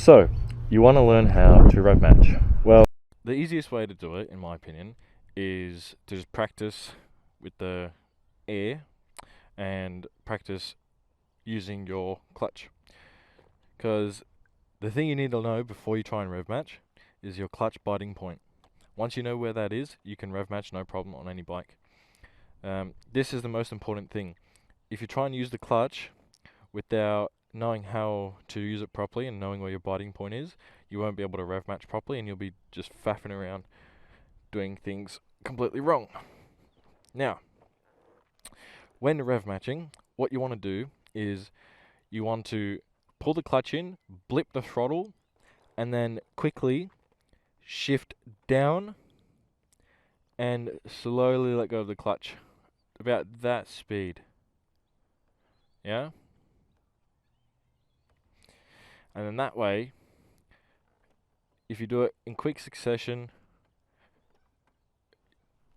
So, you want to learn how to rev match. Well, the easiest way to do it, in my opinion, is to just practice with the air and practice using your clutch. Because the thing you need to know before you try and rev match is your clutch biting point. Once you know where that is, you can rev match no problem on any bike. This is the most important thing. If you try and use the clutch without knowing how to use it properly and knowing where your biting point is, you won't be able to rev match properly and you'll be just faffing around doing things completely wrong. Now, when rev matching, what you want to do is you want to pull the clutch in, blip the throttle, and then quickly shift down and slowly let go of the clutch. About that speed. Yeah? And then that way, if you do it in quick succession,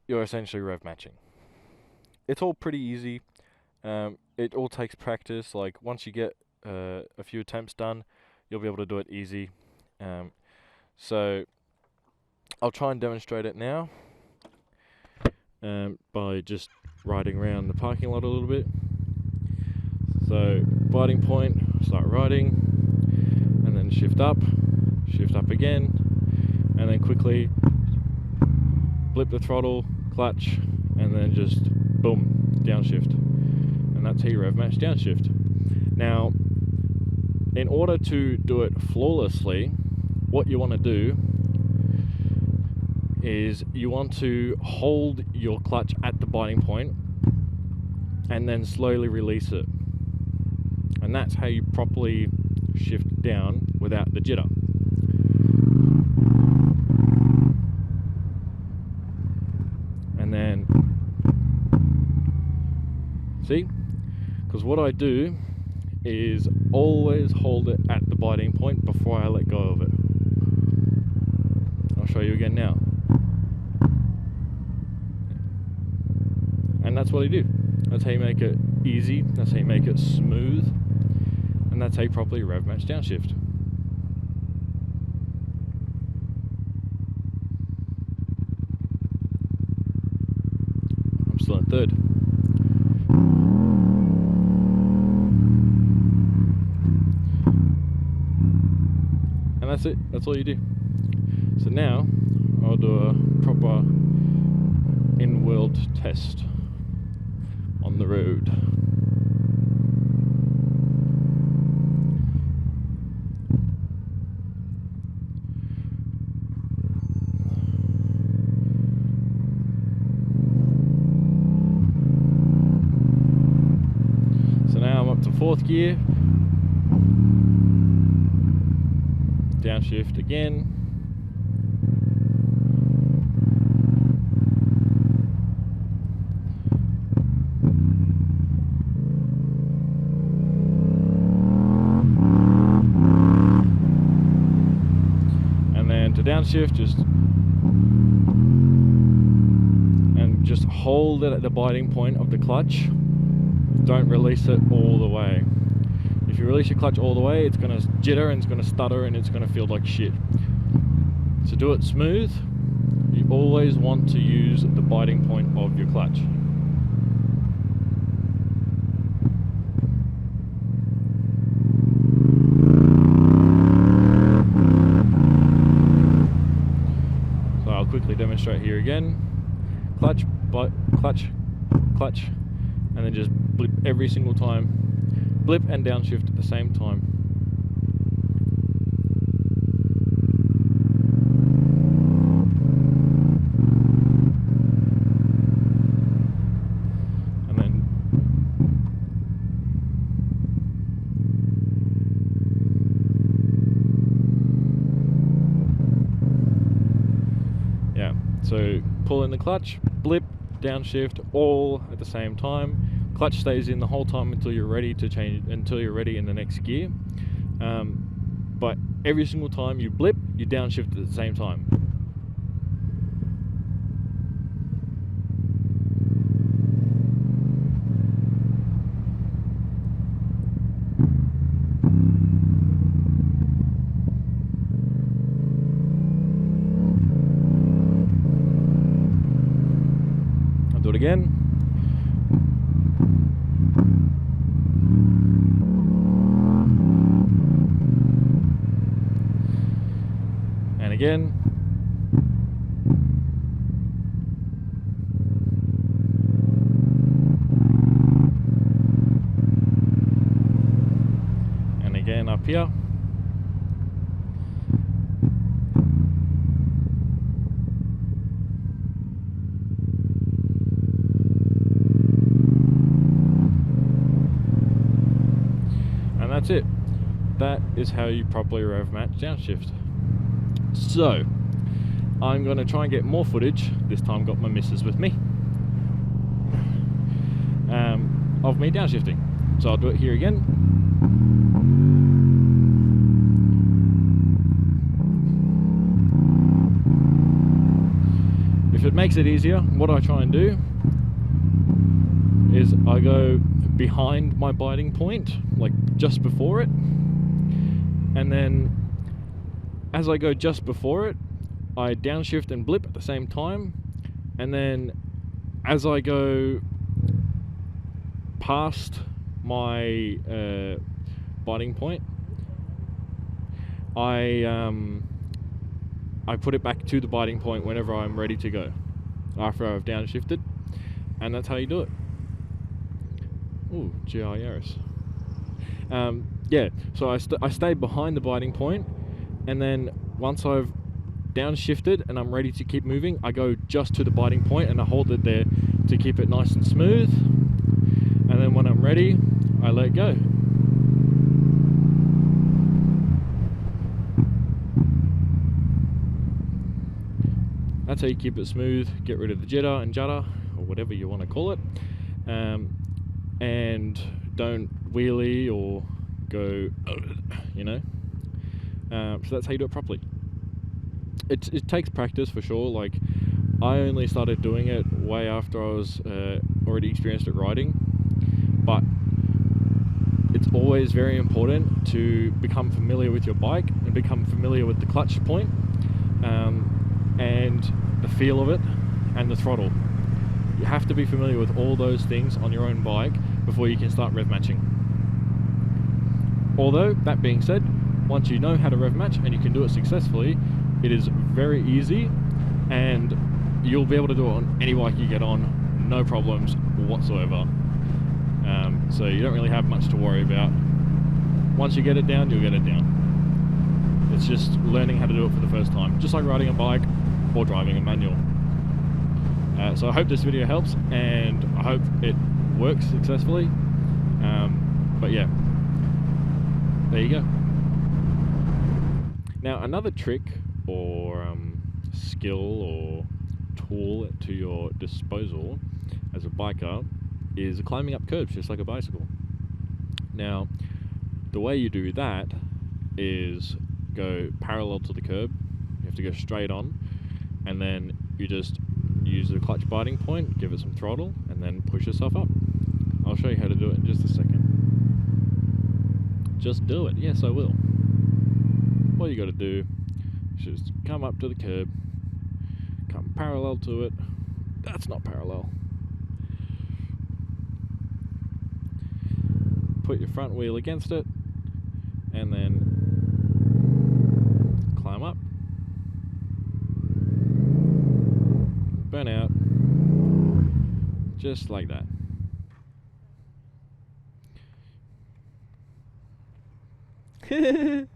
you're essentially rev matching. It's all pretty easy. It all takes practice. Like once you get a few attempts done, you'll be able to do it easy. So I'll try and demonstrate it now by just riding around the parking lot a little bit. So biting point, start riding, and then shift up again, and then quickly blip the throttle, clutch, and then just boom, downshift. And that's how you rev match downshift. Now, in order to do it flawlessly, what you want to do is you want to hold your clutch at the biting point and then slowly release it. And that's how you properly shift down without the jitter. And then, see? Because what I do is always hold it at the biting point before I let go of it. I'll show you again now. And that's what I do. That's how you make it easy, that's how you make it smooth, and that's how you properly rev match downshift. I'm still in third. And that's it, that's all you do. So now, I'll do a proper in-world test on the road. So now I'm up to fourth gear, downshift again. Downshift, just hold it at the biting point of the clutch. Don't release it all the way. If you release your clutch all the way, it's going to jitter and it's going to stutter and it's going to feel like shit. So do it smooth. You always want to use the biting point of your clutch. Quickly demonstrate here again. Clutch, clutch, clutch, and then just blip every single time. Blip and downshift at the same time. And then so pull in the clutch, blip, downshift, all at the same time. Clutch stays in the whole time until you're ready to change, until you're ready in the next gear. But every single time you blip, you downshift at the same time. again. And again. And again up here. And that's it. That is how you properly rev match downshift. So, I'm going to try and get more footage. This time got my missus with me. Of me downshifting. So I'll do it here again. If it makes it easier, what I try and do is I go behind my biting point, like just before it, and then as I go just before it, I downshift and blip at the same time, and then as I go past my biting point, I put it back to the biting point whenever I'm ready to go, after I've downshifted, and that's how you do it. Ooh, GI Yaris. Yeah, so I stay behind the biting point, and then once I've downshifted and I'm ready to keep moving, I go just to the biting point and I hold it there to keep it nice and smooth, and then when I'm ready, I let go. That's how you keep it smooth, get rid of the jitter and judder, or whatever you want to call it, and don't wheelie or go, you know. So that's how you do it properly. It takes practice for sure. Like, I only started doing it way after I was already experienced at riding, but it's always very important to become familiar with your bike and become familiar with the clutch point, and the feel of it and the throttle. You have to be familiar with all those things on your own bike before you can start rev matching. Although, that being said, once you know how to rev match and you can do it successfully, it is very easy, and you'll be able to do it on any bike you get on, no problems whatsoever. So you don't really have much to worry about. Once you get it down, you'll get it down. It's just learning how to do it for the first time, just like riding a bike or driving a manual. So I hope this video helps, and I hope it works successfully. But yeah, there you go. Now, another trick or skill or tool to your disposal as a biker is climbing up curbs just like a bicycle. Now, the way you do that is go parallel to the curb. You have to go straight on, and then you just use the clutch biting point, give it some throttle, and then push yourself up. I'll show you how to do it in just a second. Just do it. Yes, I will. All you got to do is just come up to the curb, come parallel to it. That's not parallel. Put your front wheel against it, and then climb up. Burn out. Just like that. Hey!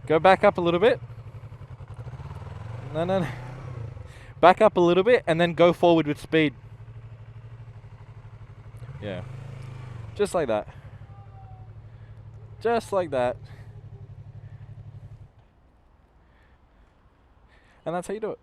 Go back up a little bit. No. Back up a little bit and then go forward with speed. Yeah. Just like that. Just like that. And that's how you do it.